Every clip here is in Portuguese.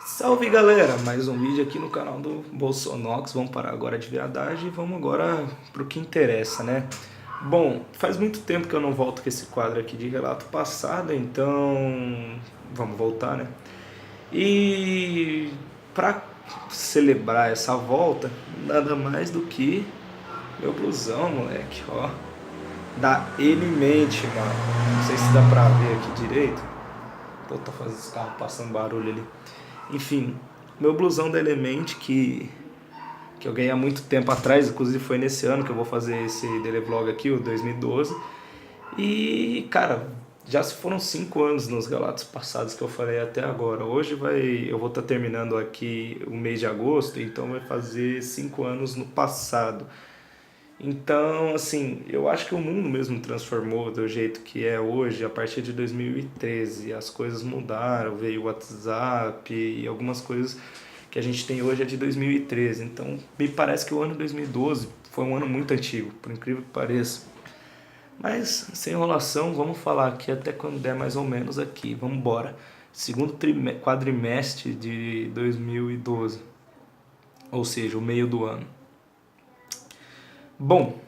Salve galera, mais um vídeo aqui no canal do Bolsonox. Vamos parar agora de viadagem e vamos agora pro que interessa, né? Bom, faz muito tempo que eu não volto com esse quadro aqui de relato passado, então vamos voltar, né? E para celebrar essa volta, nada mais do que meu blusão, moleque, ó, da Element, mano. Não sei se dá pra ver aqui direito. Pô, tá fazendo esse carro passando barulho ali. Enfim, meu blusão da Element que eu ganhei há muito tempo atrás, inclusive foi nesse ano que eu vou fazer esse daily vlog aqui, o 2012. E, cara, já se foram 5 anos nos relatos passados que eu falei até agora. Eu vou estar terminando aqui o mês de agosto, então vai fazer 5 anos no passado. Então, assim, eu acho que o mundo mesmo transformou do jeito que é hoje a partir de 2013. As coisas mudaram, veio o WhatsApp e algumas coisas que a gente tem hoje é de 2013. Então, me parece que o ano 2012 foi um ano muito antigo, por incrível que pareça. Mas, sem enrolação, vamos falar aqui até quando der mais ou menos aqui. Vamos embora. Segundo quadrimestre de 2012, ou seja, o meio do ano. Bom,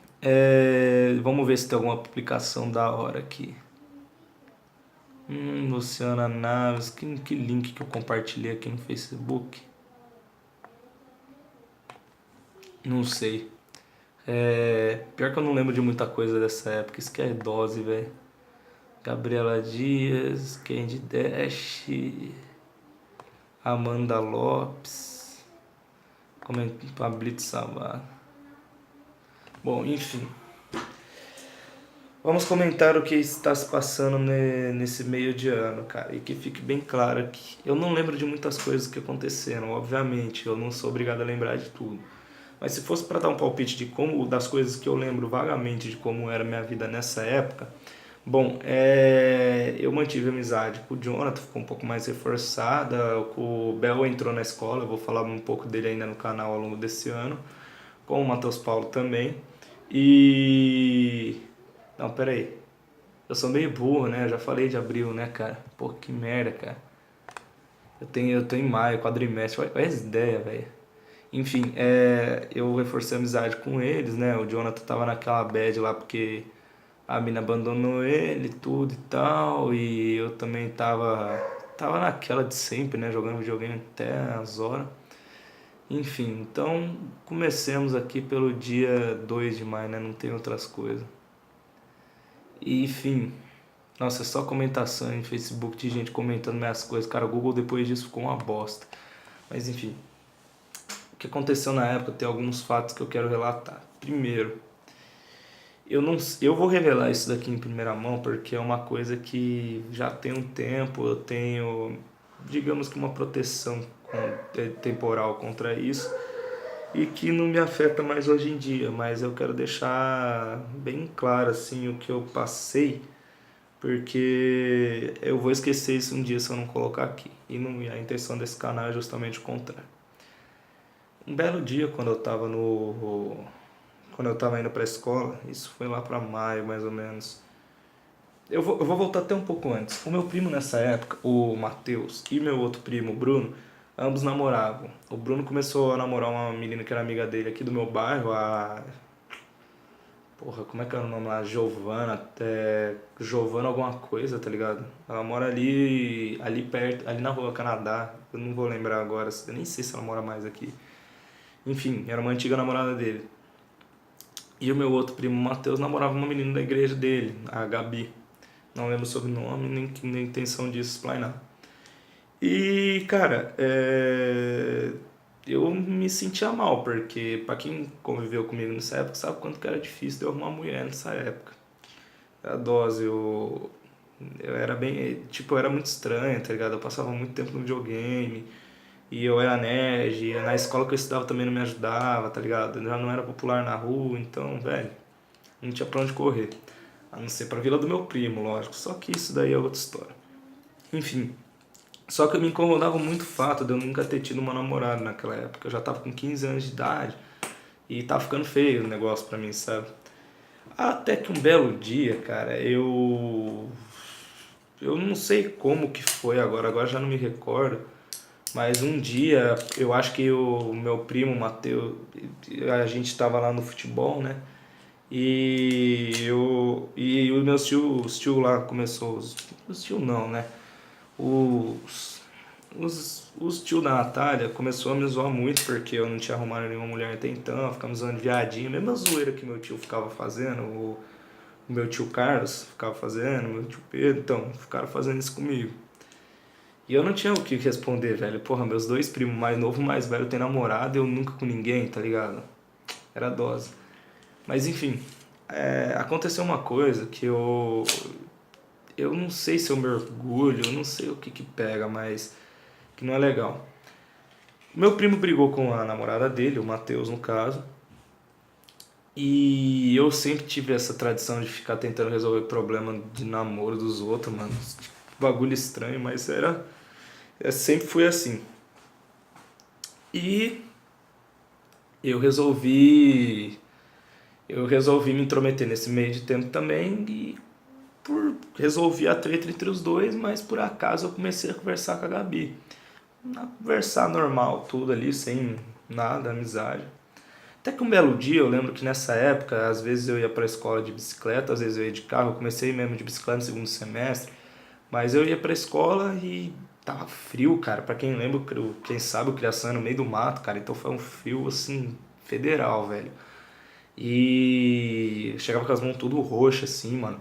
vamos ver se tem alguma publicação da hora aqui. Luciana Naves, que link que eu compartilhei aqui no Facebook? Não sei. Pior que eu não lembro de muita coisa dessa época, isso que é dose, velho. Gabriela Dias, Candy Dash, Amanda Lopes, Pablito Savara. Bom, enfim. Vamos comentar o que está se passando nesse meio de ano, cara. E que fique bem claro que eu não lembro de muitas coisas que aconteceram, obviamente. Eu não sou obrigado a lembrar de tudo. Mas se fosse para dar um palpite de como, das coisas que eu lembro vagamente de como era a minha vida nessa época, bom, eu mantive amizade com o Jonathan, ficou um pouco mais reforçada. O Bel entrou na escola, eu vou falar um pouco dele ainda no canal ao longo desse ano. Com o Matheus Paulo também. E não, pera aí. Eu sou meio burro, né? Eu já falei de abril, né, cara? Pô, que merda, cara. Eu tô em maio, quadrimestre. Olha as ideias, velho. Enfim, eu reforcei a amizade com eles, né? O Jonathan tava naquela bad lá porque a mina abandonou ele, tudo e tal. E eu também tava naquela de sempre, né? Jogando videogame até as horas. Enfim, então comecemos aqui pelo dia 2 de maio, né? Não tem outras coisas. E, enfim, nossa, é só comentação em Facebook de gente comentando minhas coisas. Cara, o Google depois disso ficou uma bosta. Mas enfim, o que aconteceu na época tem alguns fatos que eu quero relatar. Primeiro, eu não, eu vou revelar isso daqui em primeira mão porque é uma coisa que já tem um tempo, eu tenho, digamos que uma proteção temporal contra isso e que não me afeta mais hoje em dia, mas eu quero deixar bem claro assim o que eu passei porque eu vou esquecer isso um dia se eu não colocar aqui. E não, a intenção desse canal é justamente o contrário. Um belo dia, quando eu tava indo pra escola, isso foi lá pra maio mais ou menos. Eu vou voltar até um pouco antes. O meu primo nessa época, o Matheus, e meu outro primo, o Bruno, ambos namoravam. O Bruno começou a namorar uma menina que era amiga dele aqui do meu bairro, a porra, como é que era o nome lá? Giovana alguma coisa, tá ligado? Ela mora ali perto, ali na rua Canadá. Eu não vou lembrar agora, eu nem sei se ela mora mais aqui. Enfim, era uma antiga namorada dele. E o meu outro primo, Matheus, namorava uma menina da igreja dele, a Gabi. Não lembro o sobrenome, nem intenção de explanar. E, cara, eu me sentia mal, porque pra quem conviveu comigo nessa época, sabe quanto que era difícil de eu arrumar mulher nessa época. A dose, eu era bem, tipo, eu era muito estranho, tá ligado? Eu passava muito tempo no videogame, e eu era nerd, e na escola que eu estudava também não me ajudava, tá ligado? Eu já não era popular na rua, então, velho, não tinha pra onde correr. A não ser pra vila do meu primo, lógico. Só que isso daí é outra história. Enfim, só que eu me incomodava muito o fato de eu nunca ter tido uma namorada naquela época. Eu já tava com 15 anos de idade e tava ficando feio o negócio pra mim, sabe? Até que um belo dia, cara, eu não sei como que foi agora já não me recordo, Mas um dia, eu acho que o meu primo, o Matheus, a gente tava lá no futebol, né? E os meus tios, os tios lá começou, os tios não, né? Os, os tios da Natália começou a me zoar muito porque eu não tinha arrumado nenhuma mulher até então, ficamos zoando de viadinho, mesma zoeira que meu tio ficava fazendo, o meu tio Carlos ficava fazendo, o meu tio Pedro, então, ficaram fazendo isso comigo. E eu não tinha o que responder, velho. Porra, meus dois primos, mais novo e mais velho, tem namorado e eu nunca com ninguém, tá ligado? Era dose. Mas enfim, aconteceu uma coisa que eu não sei se eu me orgulho, eu não sei o que que pega, mas que não é legal. Meu primo brigou com a namorada dele, o Matheus no caso, e eu sempre tive essa tradição de ficar tentando resolver problema de namoro dos outros, mano. Bagulho estranho, mas sempre fui assim. E eu resolvi eu resolvi me intrometer nesse meio de tempo também e resolvi a treta entre os dois, mas por acaso eu comecei a conversar com a Gabi. Conversar normal, tudo ali, sem nada, amizade. Até que um belo dia, eu lembro que nessa época, às vezes eu ia pra escola de bicicleta, às vezes eu ia de carro, eu comecei mesmo de bicicleta no segundo semestre, mas eu ia pra escola e tava frio, cara. Pra quem lembra, quem sabe, o Criação é no meio do mato, cara, então foi um frio, assim, federal, velho. E eu chegava com as mãos tudo roxas, assim, mano.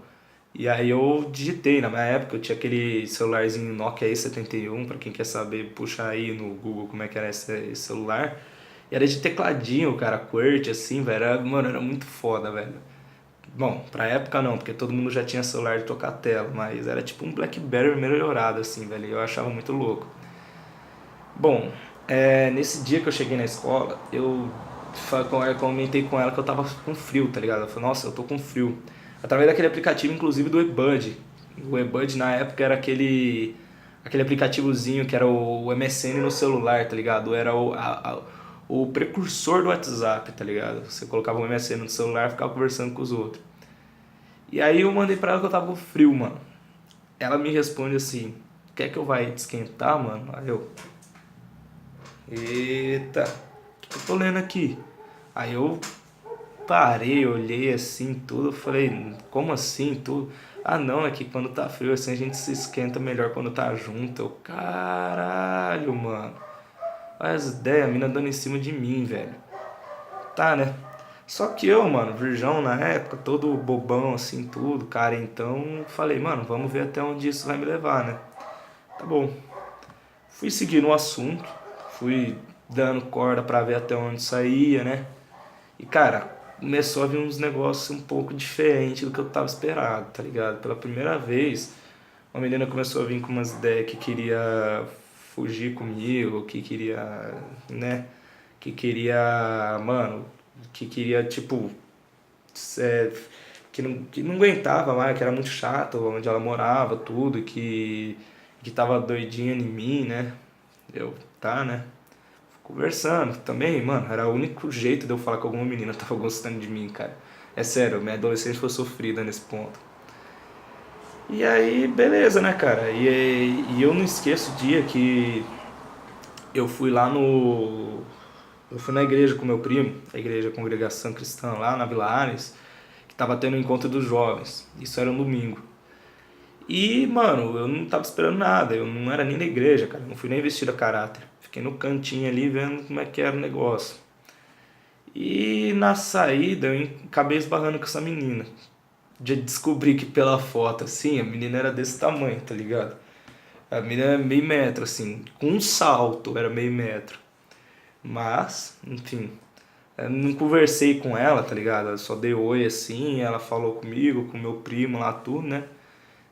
E aí eu digitei, na minha época eu tinha aquele celularzinho Nokia E71, pra quem quer saber, puxa aí no Google como é que era esse celular. E era de tecladinho, cara, QWERTY, assim, velho. Mano, era muito foda, velho. Bom, pra época não, porque todo mundo já tinha celular de tocar tela, mas era tipo um BlackBerry melhorado, assim, velho. E eu achava muito louco. Bom, nesse dia que eu cheguei na escola, eu comentei com ela que eu tava com frio, tá ligado? Ela falou, nossa, eu tô com frio. Através daquele aplicativo, inclusive, do eBud. O eBud na época era aquele aplicativozinho que era o MSN no celular, tá ligado? Era o precursor do WhatsApp, tá ligado? Você colocava o MSN no celular e ficava conversando com os outros. E aí eu mandei pra ela que eu tava com frio, mano. Ela me responde assim, quer que eu vá te esquentar, mano? Aí eu, eita, o que eu tô lendo aqui? Aí eu parei, olhei assim tudo, eu falei, como assim tudo? Ah não, é que quando tá frio assim a gente se esquenta melhor quando tá junto. Eu, caralho, mano. Olha as ideias, a mina dando em cima de mim, velho. Tá, né? Só que eu, mano, virgão na época, todo bobão assim, tudo, cara, então falei, mano, vamos ver até onde isso vai me levar, né? Tá bom. Fui seguindo o assunto, fui dando corda pra ver até onde saía, né? E cara, começou a vir uns negócios um pouco diferentes do que eu tava esperado, tá ligado? Pela primeira vez, uma menina começou a vir com umas ideias que queria fugir comigo, que queria, né? Que queria, mano, que queria, tipo, é, que não aguentava mais, que era muito chato onde ela morava, tudo, que tava doidinha em mim, né? Eu, tá, né? Conversando também, mano, era o único jeito de eu falar que alguma menina tava gostando de mim, cara. É sério, minha adolescência foi sofrida nesse ponto. E aí, beleza, né, cara? E eu não esqueço o dia que eu fui lá no. Eu fui na igreja com meu primo, a igreja Congregação Cristã lá na Vila Ares, que tava tendo o encontro dos jovens. Isso era um domingo. E, mano, eu não tava esperando nada, eu não era nem da igreja, cara, não fui nem vestido a caráter. Fiquei no cantinho ali vendo como é que era o negócio. E na saída eu acabei esbarrando com essa menina. De descobrir que pela foto, assim, a menina era desse tamanho, tá ligado? A menina era meio metro, assim, com um salto era meio metro. Mas, enfim, eu não conversei com ela, tá ligado? Eu só dei oi assim, ela falou comigo, com meu primo lá, tudo, né?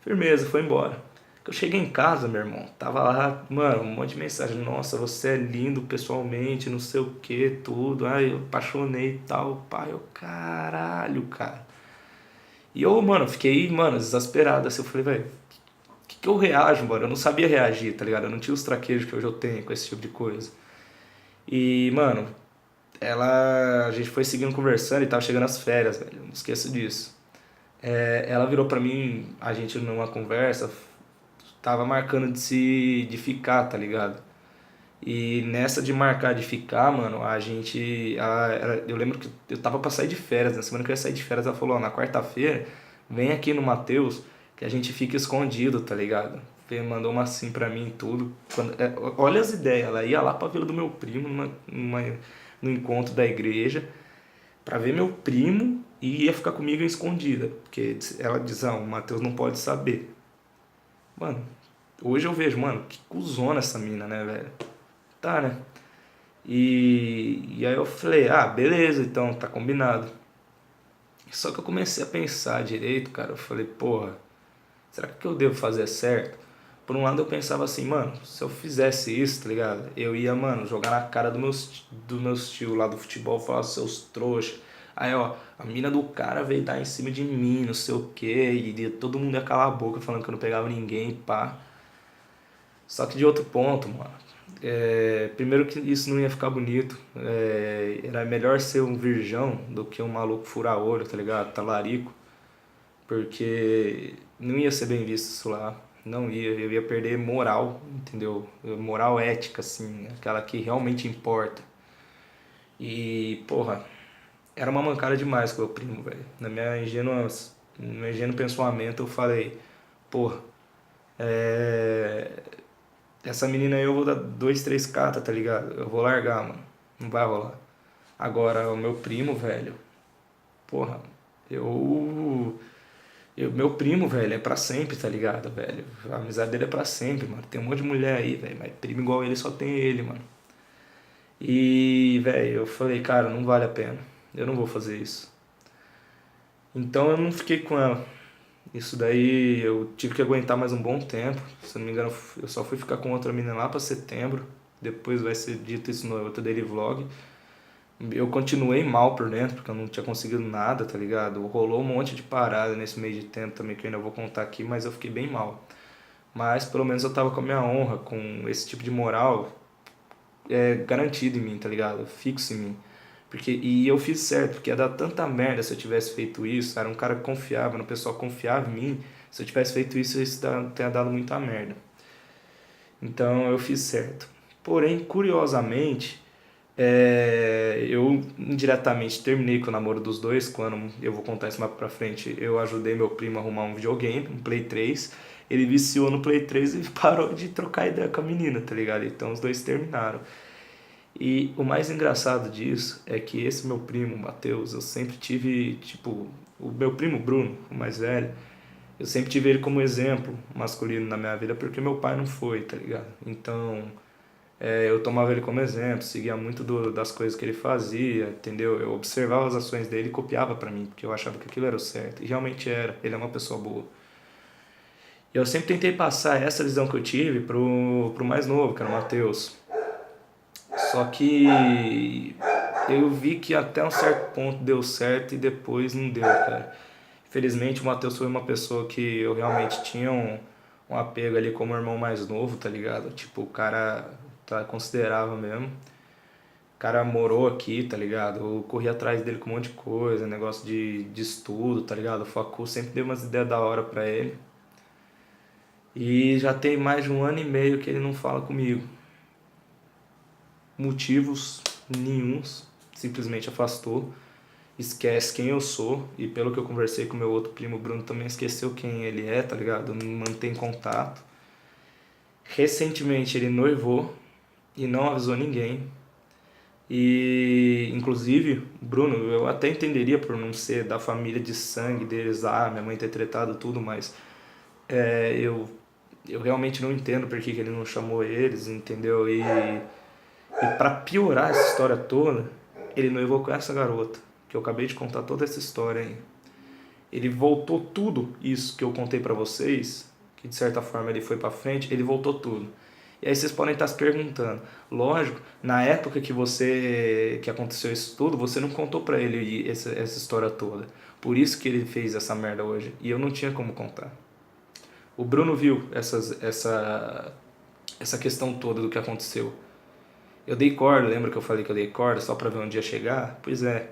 Firmeza, foi embora. Eu cheguei em casa, meu irmão, tava lá, mano, um monte de mensagem. Nossa, você é lindo pessoalmente, não sei o que, tudo. Ai, eu apaixonei e tal. Pai, eu, caralho, cara. E eu, mano, fiquei, mano, desesperado. Assim, eu falei, velho, que eu reajo, mano? Eu não sabia reagir, tá ligado? Eu não tinha os traquejos que hoje eu tenho com esse tipo de coisa. E, mano, a gente foi seguindo conversando e tava chegando as férias, velho. Não esqueço disso. Ela virou pra mim, a gente numa conversa, tava marcando de ficar, tá ligado? E nessa de marcar de ficar, mano, a gente. Eu lembro que eu tava pra sair de férias, na semana que eu ia sair de férias, ela falou: ó, na quarta-feira, vem aqui no Matheus que a gente fica escondido, tá ligado? Mandou uma assim pra mim e tudo. Olha as ideias, ela ia lá pra Vila do meu primo, no encontro da igreja, pra ver meu primo e ia ficar comigo escondida. Porque ela diz: ah, o Matheus não pode saber. Mano, hoje eu vejo, mano, que cuzona essa mina, né, velho? Tá, né? E aí eu falei, ah, beleza, então, tá combinado. Só que eu comecei a pensar direito, cara, eu falei, porra, será que o que eu devo fazer é certo? Por um lado eu pensava assim, mano, se eu fizesse isso, tá ligado? Eu ia, mano, jogar na cara do meus tio lá do futebol, falar seus trouxa. Aí, ó, a mina do cara veio dar em cima de mim, não sei o quê, e todo mundo ia calar a boca falando que eu não pegava ninguém, pá. Só que de outro ponto, mano. Primeiro que isso não ia ficar bonito. Era melhor ser um virgão do que um maluco fura-olho, tá ligado? Talarico. Porque não ia ser bem visto isso lá. Não ia. Eu ia perder moral, entendeu? Moral ética, assim. Aquela que realmente importa. E, porra, era uma mancada demais com o meu primo, velho. No meu ingênuo pensamento eu falei, porra, é, essa menina aí eu vou dar dois, três catas, tá ligado? Eu vou largar, mano. Não vai rolar. Agora, o meu primo, velho. Porra, meu primo, velho, é pra sempre, tá ligado, velho? A amizade dele é pra sempre, mano. Tem um monte de mulher aí, velho. Mas primo igual ele só tem ele, mano. E, velho, eu falei, cara, não vale a pena. Eu não vou fazer isso. Então eu não fiquei com ela. Isso daí eu tive que aguentar mais um bom tempo. Se eu não me engano, eu só fui ficar com outra menina lá pra setembro. Depois vai ser dito isso no outro daily vlog. Eu continuei mal por dentro, porque eu não tinha conseguido nada, tá ligado? Rolou um monte de parada nesse meio de tempo também, que eu ainda vou contar aqui, mas eu fiquei bem mal. Mas pelo menos eu tava com a minha honra, com esse tipo de moral garantido em mim, tá ligado? Fixo em mim. E eu fiz certo, porque ia dar tanta merda se eu tivesse feito isso. Era um cara que confiava, o pessoal confiava em mim. Se eu tivesse feito isso teria dado muita merda. Então eu fiz certo. Porém, curiosamente, eu indiretamente terminei com o namoro dos dois. Quando eu vou contar isso mais pra frente, eu ajudei meu primo a arrumar um videogame, um Play 3. Ele viciou no Play 3 e parou de trocar ideia com a menina, tá ligado? Então os dois terminaram. E o mais engraçado disso é que esse meu primo, Matheus, eu sempre tive, tipo, o meu primo Bruno, o mais velho, eu sempre tive ele como exemplo masculino na minha vida porque meu pai não foi, tá ligado? Então, eu tomava ele como exemplo, seguia muito das coisas que ele fazia, entendeu? Eu observava as ações dele e copiava pra mim, porque eu achava que aquilo era o certo. E realmente era, ele é uma pessoa boa. E eu sempre tentei passar essa visão que eu tive pro mais novo, que era o Matheus. Só que eu vi que até um certo ponto deu certo e depois não deu, cara. Infelizmente o Matheus foi uma pessoa que eu realmente tinha um apego ali como irmão mais novo, tá ligado? Tipo, o cara considerava mesmo. O cara morou aqui, tá ligado? Eu corri atrás dele com um monte de coisa, negócio de estudo, tá ligado? O Facu sempre deu umas ideias da hora pra ele. E já tem mais de um ano e meio que ele não fala comigo. Motivos nenhuns, simplesmente afastou, esquece quem eu sou e pelo que eu conversei com meu outro primo Bruno também esqueceu quem ele é, tá ligado? Não mantém contato. Recentemente ele noivou e não avisou ninguém. E inclusive, Bruno, eu até entenderia por não ser da família de sangue deles, minha mãe ter tretado tudo, mas eu realmente não entendo por que ele não chamou eles, entendeu? E pra piorar essa história toda, ele noivou com essa garota, que eu acabei de contar toda essa história aí. Ele voltou tudo isso que eu contei pra vocês, que de certa forma ele foi pra frente, ele voltou tudo. E aí vocês podem estar se perguntando, lógico, na época que aconteceu isso tudo, você não contou pra ele essa história toda. Por isso que ele fez essa merda hoje, e eu não tinha como contar. O Bruno viu essa questão toda do que aconteceu. Eu dei corda, lembra que eu falei que eu dei corda só pra ver onde ia chegar? Pois é.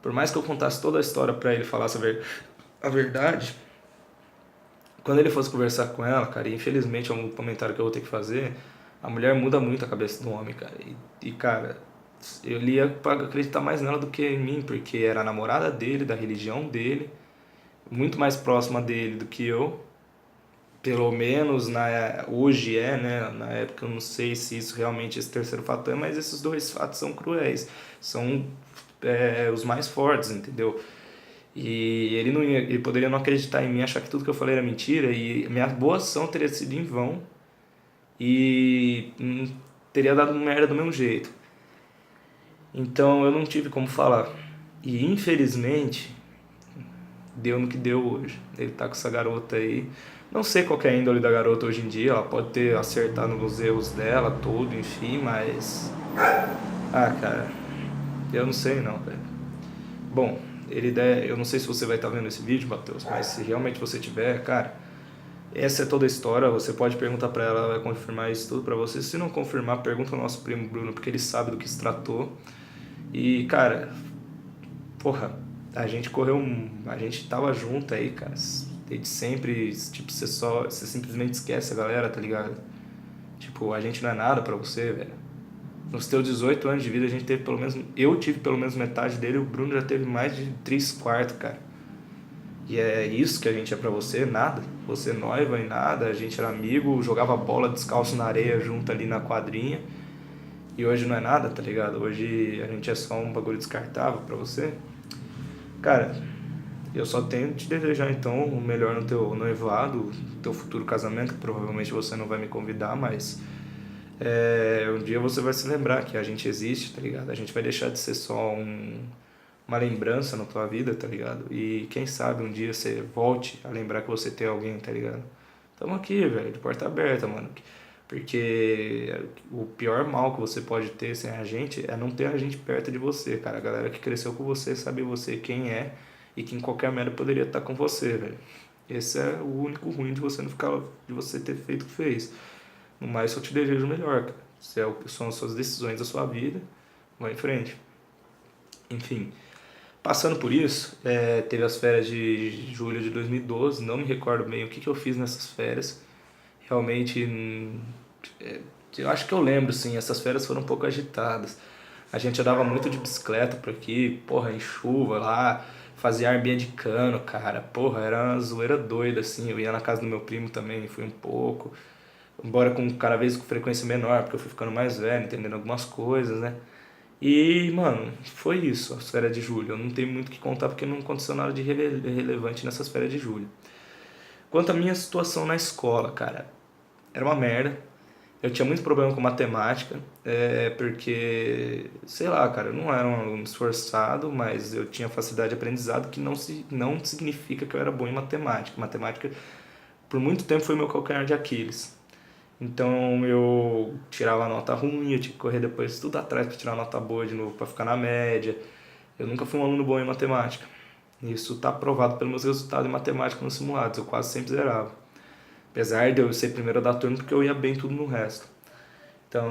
Por mais que eu contasse toda a história pra ele falar a verdade, quando ele fosse conversar com ela, cara, e infelizmente é um comentário que eu vou ter que fazer, A mulher muda muito a cabeça do homem, cara. Cara, eu lia pra acreditar mais nela do que em mim, porque era a namorada dele, da religião dele, muito mais próxima dele do que eu. Pelo menos hoje né? Na época eu não sei se isso realmente esse terceiro fato é, mas esses dois fatos são cruéis. São os mais fortes, entendeu? E ele poderia não acreditar em mim, achar que tudo que eu falei era mentira, e minha boa ação teria sido em vão e teria dado merda do mesmo jeito. Então eu não tive como falar. E infelizmente, deu no que deu hoje. Ele tá com essa garota aí. Não sei qual que é a índole da garota hoje em dia, ela pode ter acertado nos erros dela, tudo, enfim, mas. Ah, cara, eu não sei não, velho. Bom, eu não sei se você vai estar vendo esse vídeo, Matheus, mas se realmente você tiver, cara, essa é toda a história, você pode perguntar pra ela, ela vai confirmar isso tudo pra você. Se não confirmar, pergunta ao nosso primo Bruno, porque ele sabe do que se tratou. E, cara, porra, a gente tava junto aí, cara, desde sempre, tipo, você simplesmente esquece a galera, tá ligado? Tipo, a gente não é nada pra você, velho. Nos teus 18 anos de vida, a gente teve pelo menos, eu tive pelo menos metade dele, o Bruno já teve mais de 3/4, cara. E é isso que a gente é pra você, nada. Você noiva e nada, a gente era amigo, jogava bola descalço na areia junto ali na quadrinha. E hoje não é nada, tá ligado? Hoje a gente é só um bagulho descartável pra você. Cara, eu só tenho que te desejar então o melhor no teu noivado, no teu futuro casamento, que provavelmente você não vai me convidar, mas um dia você vai se lembrar que a gente existe, tá ligado? A gente vai deixar de ser só uma lembrança na tua vida, tá ligado? E quem sabe um dia você volte a lembrar que você tem alguém, tá ligado? Tamo aqui, velho, de porta aberta, mano. Porque o pior mal que você pode ter sem a gente é não ter a gente perto de você, cara. A galera que cresceu com você sabe você quem é e que em qualquer merda poderia estar com você, velho. Esse é o único ruim de você não ficar, de você ter feito o que fez. No mais, só te desejo o melhor, cara. São as suas decisões da sua vida, vai em frente. Enfim, passando por isso, teve as férias de julho de 2012, não me recordo bem o que eu fiz nessas férias. Realmente, eu acho que eu lembro, sim, essas férias foram um pouco agitadas. A gente andava muito de bicicleta por aqui, porra, em chuva lá, fazia arbinha de cano, cara. Porra, era uma zoeira doida, assim. Eu ia na casa do meu primo também, fui um pouco. Embora com cada vez com frequência menor, porque eu fui ficando mais velho, entendendo algumas coisas, né? E, mano, foi isso, as férias de julho. Eu não tenho muito o que contar porque não aconteceu nada de relevante nessas férias de julho. Quanto à minha situação na escola, cara, era uma merda. Eu tinha muito problema com matemática, porque, sei lá, cara, eu não era um aluno esforçado, mas eu tinha facilidade de aprendizado, que não significa que eu era bom em matemática. Matemática, por muito tempo, foi meu calcanhar de Aquiles. Então eu tirava nota ruim, eu tinha que correr depois tudo atrás para tirar nota boa de novo, para ficar na média. Eu nunca fui um aluno bom em matemática. Isso está provado pelos meus resultados em matemática nos simulados, eu quase sempre zerava. Apesar de eu ser primeiro da turma, porque eu ia bem tudo no resto. Então,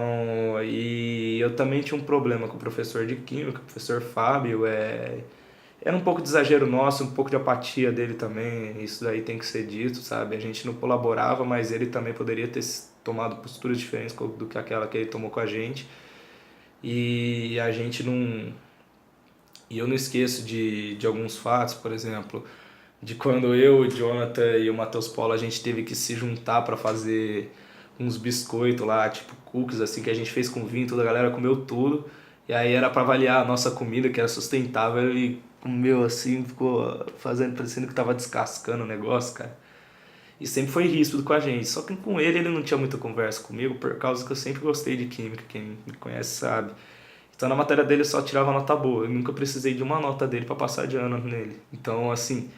e eu também tinha um problema com o professor de química, o professor Fábio, era um pouco de exagero nosso, um pouco de apatia dele também, isso daí tem que ser dito, sabe? A gente não colaborava, mas ele também poderia ter tomado posturas diferentes do que aquela que ele tomou com a gente. E a gente não... E eu não esqueço de alguns fatos, por exemplo, de quando eu, o Jonathan e o Matheus Paulo, a gente teve que se juntar para fazer uns biscoitos lá, tipo cookies, assim, que a gente fez com vinho, toda a galera comeu tudo. E aí era para avaliar a nossa comida, que era sustentável, e comeu assim, ficou fazendo, parecendo que tava descascando o negócio, cara. E sempre foi ríspido com a gente. Só que com ele não tinha muita conversa comigo, por causa que eu sempre gostei de química, quem me conhece sabe. Então na matéria dele eu só tirava nota boa, eu nunca precisei de uma nota dele para passar de ano nele. Então, assim,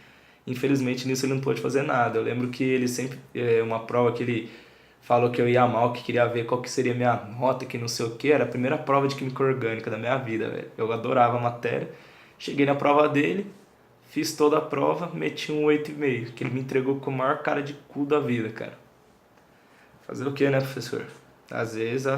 infelizmente nisso ele não pôde fazer nada. Eu lembro que ele sempre, uma prova que ele falou que eu ia mal, que queria ver qual que seria a minha nota, que não sei o que, era a primeira prova de química orgânica da minha vida, velho. Eu adorava a matéria. Cheguei na prova dele, fiz toda a prova, meti um 8,5, que ele me entregou com a maior cara de cu da vida, cara. Fazer o que, né, professor? Às vezes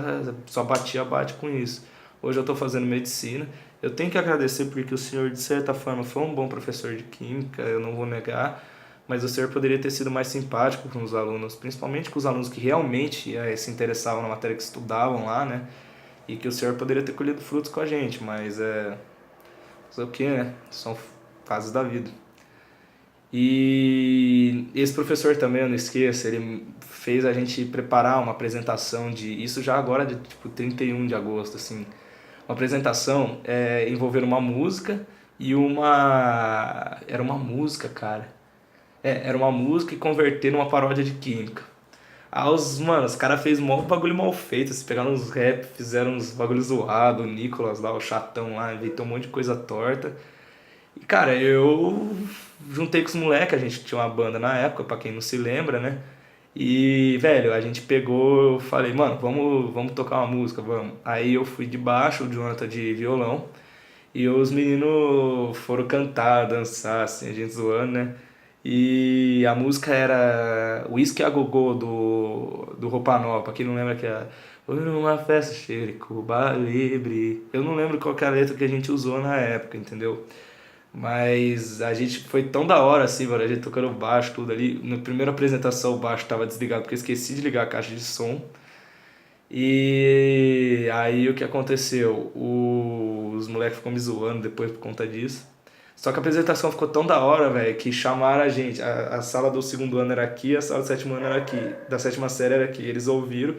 só bate com isso. Hoje eu estou fazendo medicina. Eu tenho que agradecer porque o senhor, de certa forma, foi um bom professor de química, eu não vou negar. mas o senhor poderia ter sido mais simpático com os alunos, principalmente com os alunos que realmente se interessavam na matéria que estudavam lá, né? E que o senhor poderia ter colhido frutos com a gente, mas fazer o quê, né? São fases da vida. E esse professor também, eu não esqueço, ele fez a gente preparar uma apresentação isso já agora de tipo 31 de agosto, assim. Uma apresentação envolvendo uma música e era uma música, cara. Era uma música e converter numa paródia de química. Mano, os caras fez mó bagulho mal feito, assim, pegaram uns rap, fizeram uns bagulho zoado, o Nicolas lá, o chatão lá, inventou um monte de coisa torta. E, cara, eu juntei com os moleques, a gente tinha uma banda na época, pra quem não se lembra, né? E, velho, a gente pegou, eu falei, mano, vamos tocar uma música, vamos. Aí eu fui de baixo, o Jonathan de violão, e os meninos foram cantar, dançar, assim, a gente zoando, né? E a música era Whisky a Gogô do Roupa Nova, pra quem não lembra que era Foi numa festa cheia de Cuba Libre. Eu não lembro qual que é a letra que a gente usou na época, entendeu? Mas a gente foi tão da hora assim, mano, a gente tocando baixo, tudo ali. Na primeira apresentação o baixo tava desligado porque eu esqueci de ligar a caixa de som. E aí o que aconteceu? Os moleques ficam me zoando depois por conta disso. Só que a apresentação ficou tão da hora, velho, que chamaram a gente. A sala do segundo ano era aqui, a sala do sétimo ano era aqui, da sétima série era aqui. Eles ouviram.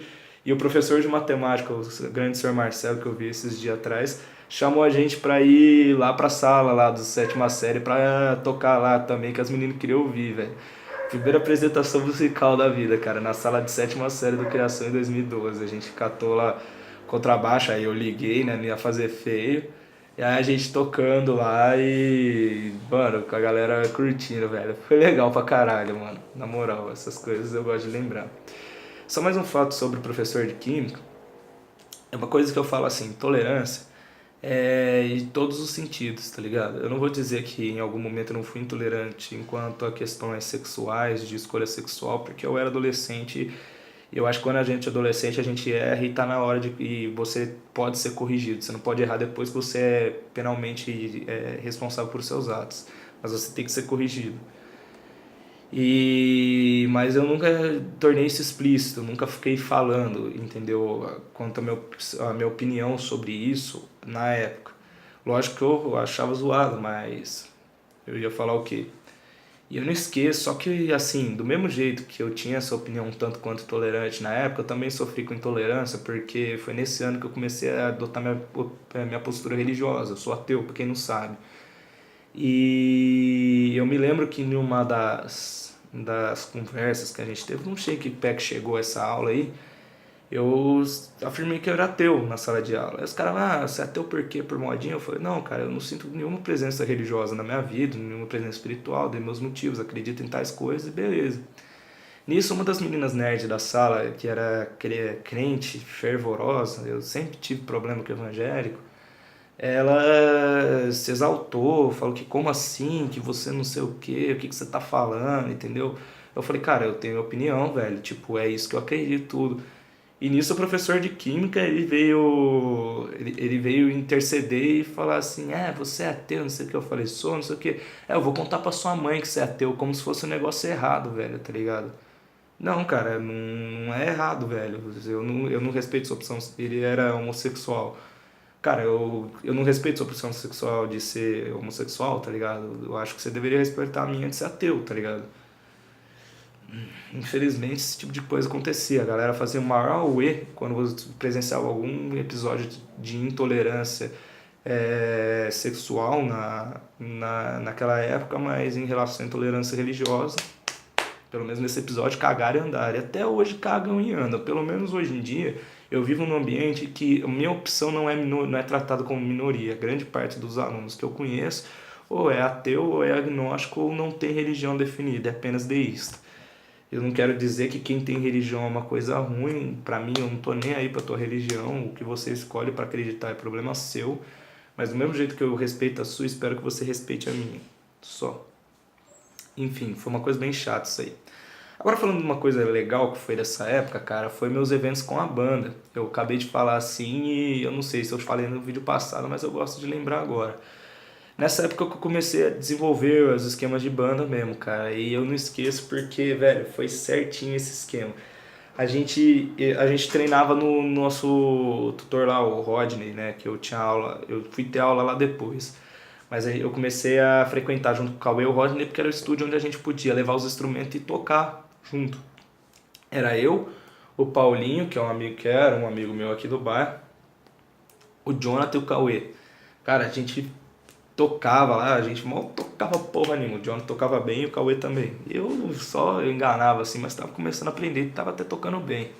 E o professor de matemática, o grande senhor Marcelo, que eu vi esses dias atrás, chamou a gente pra ir lá pra sala lá do sétima série pra tocar lá também, que as meninas queriam ouvir, velho. Primeira apresentação musical da vida, cara, na sala de sétima série do Criação em 2012. A gente catou lá contrabaixo, aí eu liguei, né, não ia fazer feio. E aí a gente tocando lá e, mano, com a galera curtindo, velho. Foi legal pra caralho, mano. Na moral, essas coisas eu gosto de lembrar. Só mais um fato sobre o professor de química. É uma coisa que eu falo assim, tolerância em todos os sentidos, tá ligado? Eu não vou dizer que em algum momento eu não fui intolerante enquanto a questões sexuais, de escolha sexual, porque eu era adolescente e eu acho que quando a gente é adolescente a gente erra e tá na hora e você pode ser corrigido. Você não pode errar depois que você é penalmente responsável por seus atos, mas você tem que ser corrigido. Mas eu nunca tornei isso explícito, nunca fiquei falando, entendeu? Quanto a minha opinião sobre isso na época. Lógico que eu achava zoado, mas eu ia falar o quê? E eu não esqueço, só que assim, do mesmo jeito que eu tinha essa opinião um tanto quanto tolerante na época, eu também sofri com intolerância, porque foi nesse ano que eu comecei a adotar minha postura religiosa. Eu sou ateu, pra quem não sabe. E eu me lembro que em uma das conversas que a gente teve, não sei que pé que chegou essa aula aí, eu afirmei que eu era ateu na sala de aula. Aí os caras, você é ateu por quê? Por modinha? Eu falei, não, cara, eu não sinto nenhuma presença religiosa na minha vida, nenhuma presença espiritual, dei meus motivos, acredito em tais coisas e beleza. Nisso, uma das meninas nerd da sala, que era crente, fervorosa, eu sempre tive problema com o evangélico, ela se exaltou, falou que como assim, que você não sei o que você tá falando, entendeu? Eu falei, cara, eu tenho opinião, velho, tipo, é isso que eu acredito, tudo. E nisso o professor de química, ele veio interceder e falar assim, você é ateu, não sei o que, eu falei, sou, não sei o que. Eu vou contar pra sua mãe que você é ateu, como se fosse um negócio errado, velho, tá ligado? Não, cara, não é errado, velho, eu não respeito sua opção, ele era homossexual. Cara, eu não respeito sua opção sexual de ser homossexual, tá ligado? Eu acho que você deveria respeitar a minha de ser ateu, tá ligado? Infelizmente, esse tipo de coisa acontecia. A galera fazia o maior auê quando você presenciava algum episódio de intolerância sexual naquela época, mas em relação à intolerância religiosa, pelo menos nesse episódio, cagaram e andaram. E até hoje cagam e andam. Pelo menos hoje em dia, eu vivo num ambiente que a minha opção não é tratada como minoria. Grande parte dos alunos que eu conheço ou é ateu, ou é agnóstico, ou não tem religião definida, é apenas deísta. Eu não quero dizer que quem tem religião é uma coisa ruim. Pra mim, eu não tô nem aí pra tua religião. O que você escolhe pra acreditar é problema seu. Mas do mesmo jeito que eu respeito a sua, espero que você respeite a minha. Só. Enfim, foi uma coisa bem chata isso aí. Agora falando de uma coisa legal que foi dessa época, cara, foi meus eventos com a banda. Eu acabei de falar assim e eu não sei se eu falei no vídeo passado, mas eu gosto de lembrar agora. Nessa época que eu comecei a desenvolver os esquemas de banda mesmo, cara. E eu não esqueço porque, velho, foi certinho esse esquema. A gente treinava no nosso tutor lá, o Rodney, né? Que eu tinha aula, eu fui ter aula lá depois. Mas aí eu comecei a frequentar junto com o Cauê e o Rodney porque era o estúdio onde a gente podia levar os instrumentos e tocar junto. Era eu, o Paulinho, que é um amigo que era um amigo meu aqui do bar, o Jonathan e o Cauê. Cara, a gente tocava lá, a gente mal tocava porra nenhuma. O Jonathan tocava bem e o Cauê também. Eu só enganava assim, mas tava começando a aprender e tava até tocando bem.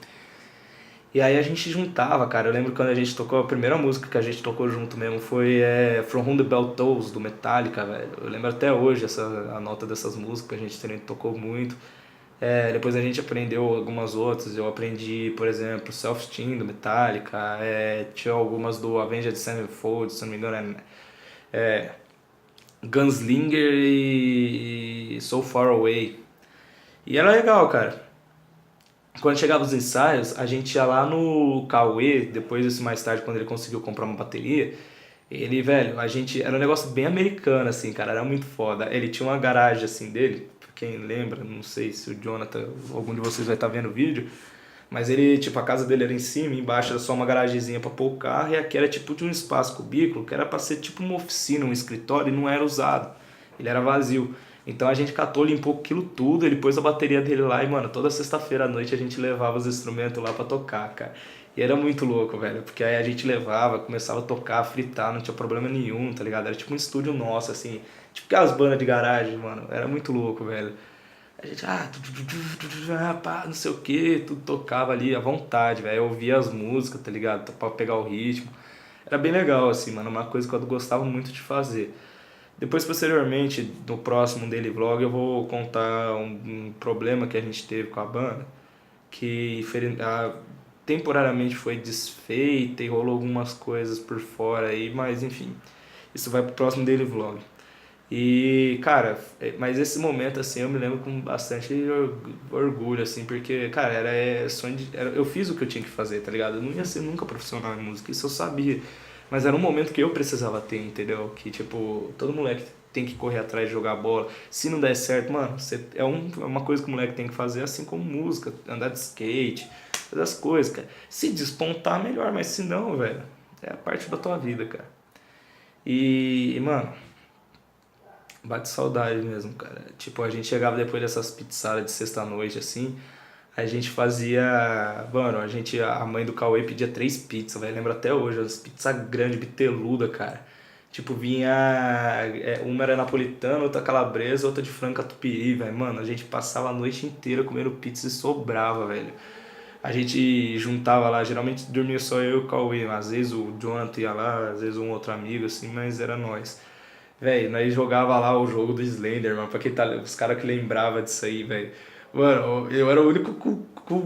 E aí a gente juntava, cara. Eu lembro quando a gente tocou, a primeira música que a gente tocou junto mesmo foi From Whom the Bell Tolls, do Metallica, velho. Eu lembro até hoje a nota dessas músicas, a gente também tocou muito. Depois a gente aprendeu algumas outras. Eu aprendi, por exemplo, Self-Esteem, do Metallica. Tinha algumas do Avenged Sevenfold, se não me engano, Gunslinger e So Far Away. E era legal, cara. Quando chegava os ensaios, a gente ia lá no Cauê, depois disso mais tarde, quando ele conseguiu comprar uma bateria, ele, velho, a gente, era um negócio bem americano, assim, cara, era muito foda. Ele tinha uma garagem, assim, dele, pra quem lembra, não sei se o Jonathan, algum de vocês vai estar vendo o vídeo, mas ele, tipo, a casa dele era em cima, embaixo era só uma garagemzinha pra pôr o carro, e aqui era tipo de um espaço cubículo, que era pra ser tipo uma oficina, um escritório, e não era usado. Ele era vazio. Então a gente catou, limpou aquilo tudo, ele pôs a bateria dele lá e, mano, toda sexta-feira à noite a gente levava os instrumentos lá pra tocar, cara. E era muito louco, velho, porque aí a gente levava, começava a tocar, fritar, não tinha problema nenhum, tá ligado? Era tipo um estúdio nosso, assim, tipo aquelas bandas de garagem, mano. Era muito louco, velho. A gente, pá, não sei o que, tudo tocava ali à vontade, velho. Eu ouvia as músicas, tá ligado? Pra pegar o ritmo. Era bem legal, assim, mano. Uma coisa que eu gostava muito de fazer. Depois, posteriormente, no próximo Daily Vlog, eu vou contar um problema que a gente teve com a banda, que temporariamente foi desfeita e rolou algumas coisas por fora aí, mas enfim, isso vai pro próximo Daily Vlog. E, cara, mas esse momento, assim, eu me lembro com bastante orgulho, assim, porque, cara, eu fiz o que eu tinha que fazer, tá ligado? Eu não ia ser nunca profissional em música, isso eu sabia. Mas era um momento que eu precisava ter, entendeu? Que, tipo, todo moleque tem que correr atrás de jogar bola. Se não der certo, mano, é uma coisa que o moleque tem que fazer, assim como música, andar de skate, fazer as coisas, cara. Se despontar, melhor, mas se não, velho, é a parte da tua vida, cara. Mano, bate saudade mesmo, cara. Tipo, a gente chegava depois dessas pizzadas de sexta-noite, assim, a gente fazia. Mano, a mãe do Cauê pedia 3 pizzas, velho. Lembro até hoje, as pizzas grandes, biteluda, cara. Tipo, vinha. Uma era napolitana, outra calabresa, outra de frango catupiry, velho. Mano, a gente passava a noite inteira comendo pizza e sobrava, velho. A gente juntava lá, geralmente dormia só eu e o Cauê. Às vezes o Jonathan ia lá, às vezes um outro amigo, assim, mas era nós. Velho, nós jogava lá o jogo do Slender, mano, pra quem tá, os caras que lembrava disso aí, velho. Mano, eu era o único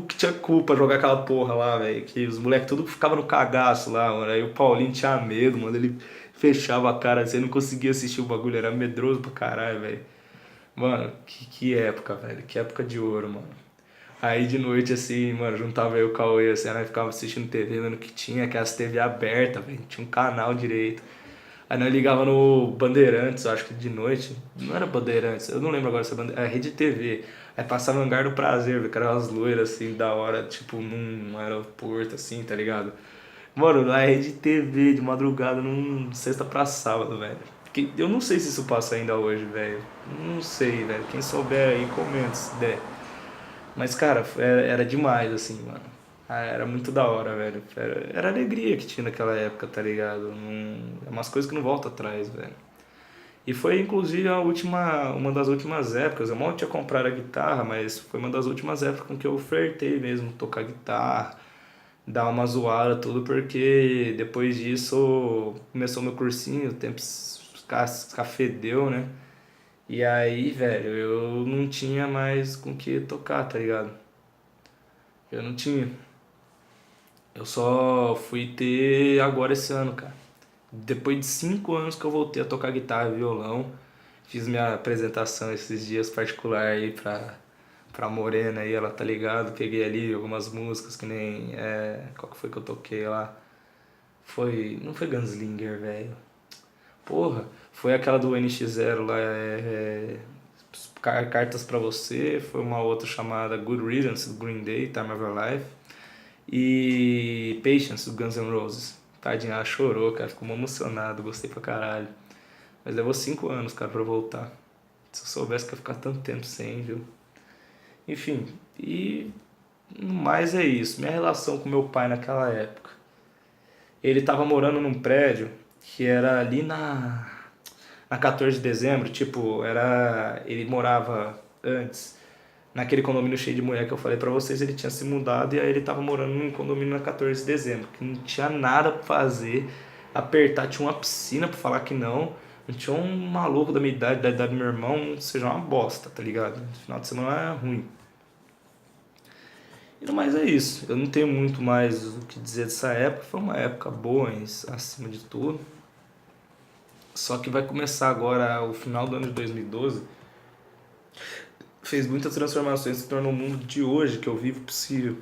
que tinha culpa jogar aquela porra lá, velho. Que os moleques tudo ficava no cagaço lá, mano. Aí o Paulinho tinha medo, mano. Ele fechava a cara assim, não conseguia assistir o bagulho, era medroso pra caralho, velho. Mano, que época, velho. Que época de ouro, mano. Aí de noite, assim, mano, juntava eu e o Cauê, assim, nós ficava assistindo TV, vendo que tinha, aquelas TV abertas, velho. Tinha um canal direito. Aí nós ligava no Bandeirantes, eu acho que de noite. Não era Bandeirantes, eu não lembro agora se é Bandeirantes. É Rede TV. Aí passava no Hangar do Prazer, velho, que eram umas loiras assim, da hora, tipo, num aeroporto, assim, tá ligado? Mano, na Rede TV, de madrugada, sexta pra sábado, velho. Eu não sei se isso passa ainda hoje, velho. Não sei, velho. Quem souber aí, comenta se der. Mas, cara, era demais, assim, mano. Era muito da hora, velho. Era alegria que tinha naquela época, tá ligado? É umas coisas que não voltam atrás, velho. E foi, inclusive, uma das últimas épocas. Eu mal tinha comprado a guitarra, mas foi uma das últimas épocas com que eu flertei mesmo, tocar guitarra, dar uma zoada, tudo, porque depois disso começou meu cursinho, o tempo escafedeu, né? E aí, velho, eu não tinha mais com que tocar, tá ligado? Eu não tinha. Eu só fui ter agora esse ano, cara. Depois de 5 anos que eu voltei a tocar guitarra e violão, fiz minha apresentação esses dias particular aí pra Morena aí, ela tá ligado? Peguei ali algumas músicas que nem. Qual que foi que eu toquei lá? Não foi Gunslinger, velho. Porra, foi aquela do NX Zero lá, Cartas pra Você, foi uma outra chamada Good Riddance, do Green Day, Time of Your Life, e Patience, do Guns N' Roses. Tadinha, ela chorou, cara, ficou emocionado, gostei pra caralho. Mas levou 5 anos, cara, pra voltar. Se eu soubesse que ia ficar tanto tempo sem, viu? Enfim, e no mais é isso. Minha relação com meu pai naquela época. Ele tava morando num prédio que era ali na 14 de dezembro, tipo, era. Ele morava antes naquele condomínio cheio de mulher que eu falei pra vocês, ele tinha se mudado e aí ele tava morando num condomínio na 14 de dezembro, que não tinha nada pra fazer, apertar, tinha uma piscina pra falar que não tinha um maluco da minha idade, da idade do meu irmão, seja uma bosta, tá ligado? Final de semana é ruim. E no mais é isso, eu não tenho muito mais o que dizer dessa época, foi uma época boa acima de tudo. Só que vai começar agora o final do ano de 2012. Fez muitas transformações, se tornou o mundo de hoje que eu vivo possível.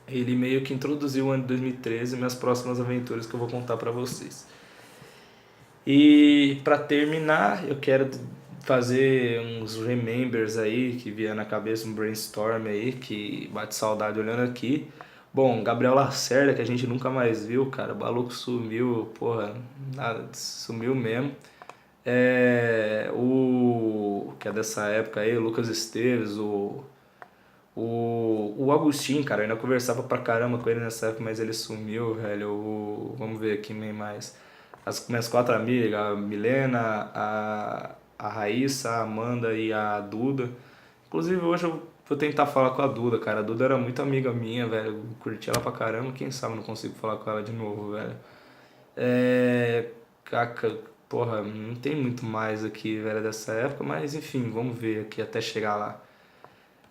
Ele meio que introduziu o ano de 2013 e minhas próximas aventuras que eu vou contar pra vocês. E pra terminar, eu quero fazer uns remembers aí que vier na cabeça, um brainstorm aí que bate saudade olhando aqui. Bom, Gabriel Lacerda, que a gente nunca mais viu, cara, o maluco sumiu, porra, nada, sumiu mesmo. O que é dessa época aí, o Lucas Esteves, o Agostinho, cara, eu ainda conversava pra caramba com ele nessa época, mas ele sumiu, velho. Vamos ver aqui quem mais. As minhas 4 amigas, a Milena, a Raíssa, a Amanda e a Duda. Inclusive hoje eu vou tentar falar com a Duda, cara. A Duda era muito amiga minha, velho. Eu curti ela pra caramba, quem sabe eu não consigo falar com ela de novo, velho. É. Caca, porra, não tem muito mais aqui, velho, dessa época, mas enfim, vamos ver aqui até chegar lá.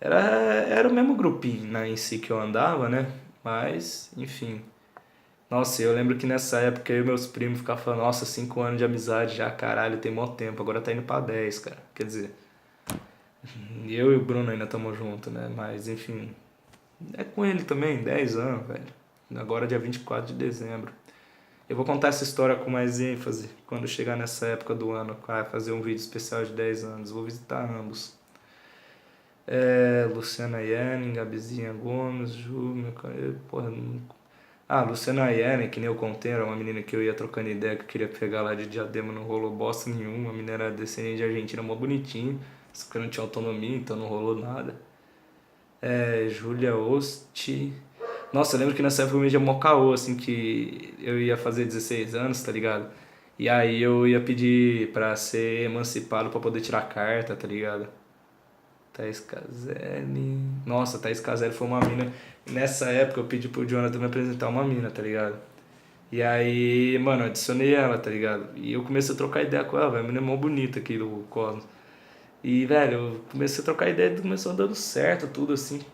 Era, era o mesmo grupinho, né, em si que eu andava, né? Mas, enfim. Nossa, eu lembro que nessa época eu e meus primos ficavam falando, nossa, 5 anos de amizade já, caralho, tem mó tempo, agora tá indo pra 10, cara. Quer dizer, eu e o Bruno ainda estamos juntos, né? Mas, enfim, é com ele também, 10 anos, velho. Agora é dia 24 de dezembro. Eu vou contar essa história com mais ênfase quando chegar nessa época do ano, fazer um vídeo especial de 10 anos. Vou visitar ambos. Luciana Yanning, Gabizinha Gomes, Ju, meu cara, porra, Luciana Yanning, que nem eu contei, era uma menina que eu ia trocando ideia, que eu queria pegar lá de Diadema, não rolou bosta nenhuma, a menina era descendente de Argentina, mó bonitinha, só que não tinha autonomia, então não rolou nada. Júlia Osti. Nossa, eu lembro que nessa época eu media mó caô, assim, que eu ia fazer 16 anos, tá ligado? E aí eu ia pedir pra ser emancipado pra poder tirar carta, tá ligado? Thaís Caselli. Nossa, Thaís Caselli foi uma mina. Nessa época eu pedi pro Jonathan me apresentar uma mina, tá ligado? E aí, mano, eu adicionei ela, tá ligado? E eu comecei a trocar ideia com ela, velho. A menina é mó bonita aqui do Cosmos. E, velho, eu comecei a trocar ideia e começou dando certo, tudo assim, pá.